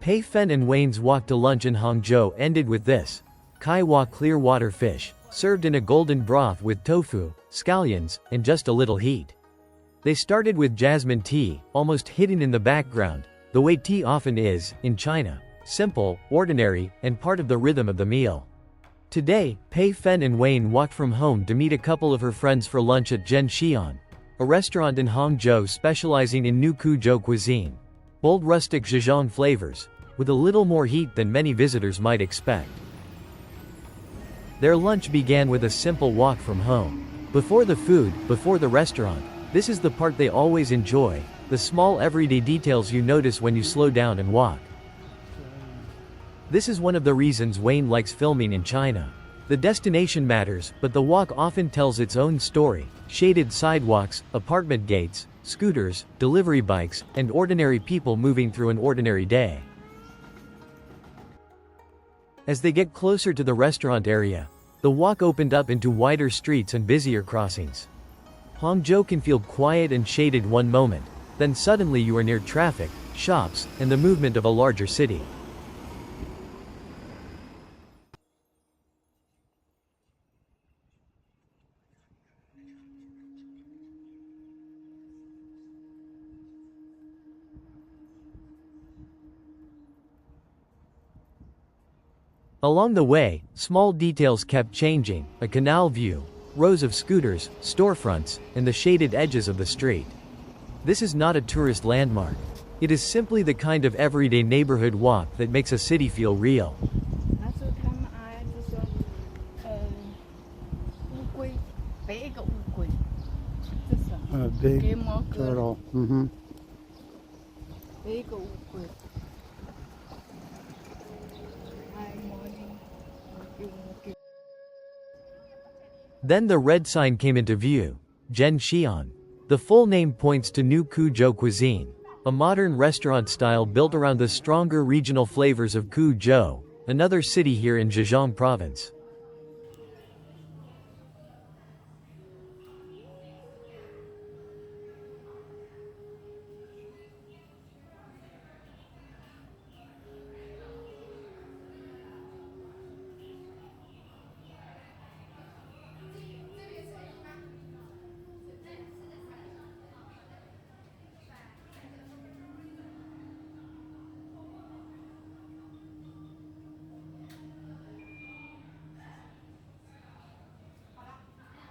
Pei Fen and Wayne's walk to lunch in Hangzhou ended with this. Kaihua clear water fish, served in a golden broth with tofu, scallions, and just a little heat. They started with jasmine tea, almost hidden in the background, the way tea often is, in China. Simple, ordinary, and part of the rhythm of the meal. Today, Pei Fen and Wayne walked from home to meet a couple of her friends for lunch at Zhen Xian, a restaurant in Hangzhou specializing in new Quzhou cuisine. Bold rustic Zhejiang flavors, with a little more heat than many visitors might expect. Their lunch began with a simple walk from home. Before the food, before the restaurant, this is the part they always enjoy, the small everyday details you notice when you slow down and walk. This is one of the reasons Wayne likes filming in China. The destination matters, but the walk often tells its own story. Shaded sidewalks, apartment gates, scooters, delivery bikes, and ordinary people moving through an ordinary day. As they get closer to the restaurant area, the walk opened up into wider streets and busier crossings. Hangzhou can feel quiet and shaded one moment, then suddenly you are near traffic, shops, and the movement of a larger city. Along the way, small details kept changing, a canal view, rows of scooters, storefronts, and the shaded edges of the street. This is not a tourist landmark. It is simply the kind of everyday neighborhood walk that makes a city feel real. A big turtle. Then the red sign came into view. Zhen Xian. The full name points to New Quzhou Cuisine, a modern restaurant style built around the stronger regional flavors of Quzhou, another city here in Zhejiang Province.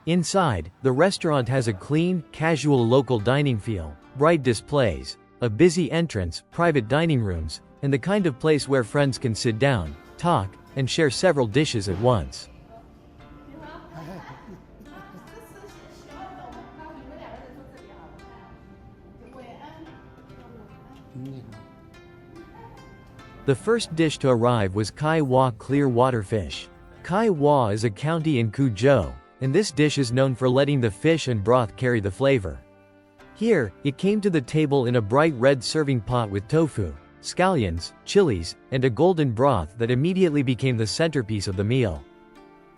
Inside, the restaurant has a clean, casual local dining feel, bright displays, a busy entrance, private dining rooms, and the kind of place where friends can sit down, talk, and share several dishes at once. The first dish to arrive was Kaihua clear water fish. Kaihua is a county in Quzhou, and this dish is known for letting the fish and broth carry the flavor. Here, it came to the table in a bright red serving pot with tofu, scallions, chilies, and a golden broth that immediately became the centerpiece of the meal.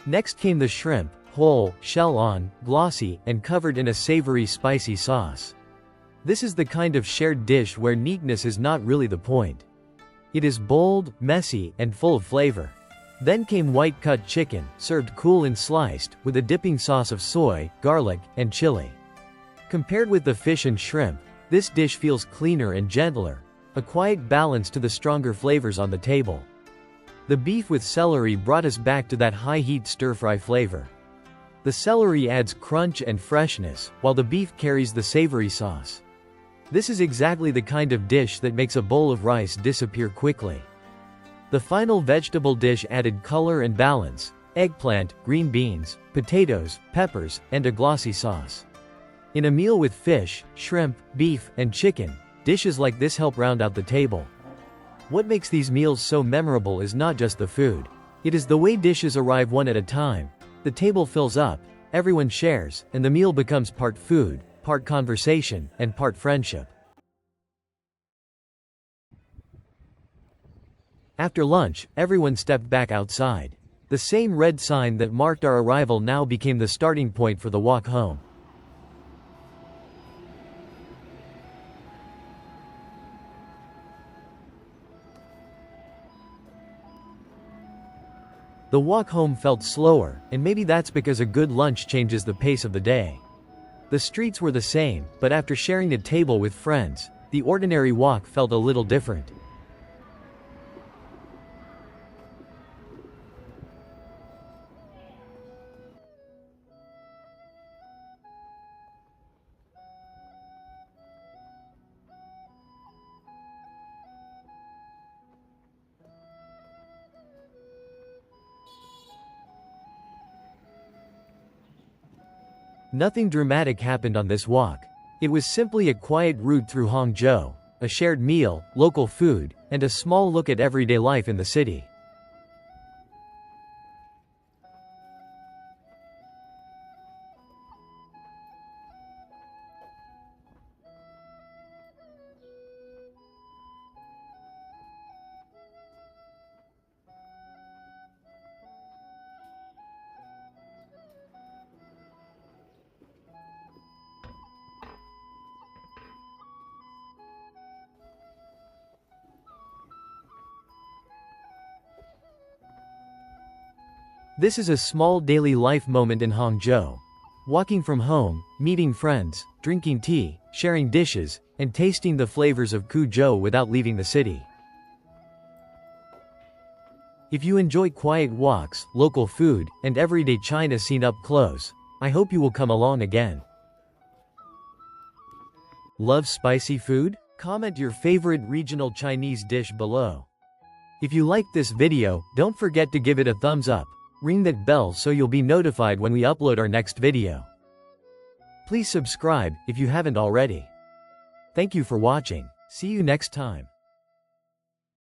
Next came the shrimp, whole, shell-on, glossy, and covered in a savory spicy sauce. This is the kind of shared dish where neatness is not really the point. It is bold, messy, and full of flavor. Then came white-cut chicken, served cool and sliced, with a dipping sauce of soy, garlic, and chili. Compared with the fish and shrimp, this dish feels cleaner and gentler, a quiet balance to the stronger flavors on the table. The beef with celery brought us back to that high-heat stir-fry flavor. The celery adds crunch and freshness, while the beef carries the savory sauce. This is exactly the kind of dish that makes a bowl of rice disappear quickly. The final vegetable dish added color and balance: eggplant, green beans, potatoes, peppers, and a glossy sauce. In a meal with fish, shrimp, beef, and chicken, dishes like this help round out the table. What makes these meals so memorable is not just the food. It is the way dishes arrive one at a time. The table fills up, everyone shares, and the meal becomes part food, part conversation, and part friendship. After lunch, everyone stepped back outside. The same red sign that marked our arrival now became the starting point for the walk home. The walk home felt slower, and maybe that's because a good lunch changes the pace of the day. The streets were the same, but after sharing a table with friends, the ordinary walk felt a little different. Nothing dramatic happened on this walk. It was simply a quiet route through Hangzhou, a shared meal, local food, and a small look at everyday life in the city. This is a small daily life moment in Hangzhou. Walking from home, meeting friends, drinking tea, sharing dishes, and tasting the flavors of Quzhou without leaving the city. If you enjoy quiet walks, local food, and everyday China seen up close, I hope you will come along again. Love spicy food? Comment your favorite regional Chinese dish below. If you liked this video, don't forget to give it a thumbs up. Ring that bell so you'll be notified when we upload our next video. Please subscribe if you haven't already. Thank you for watching. See you next time.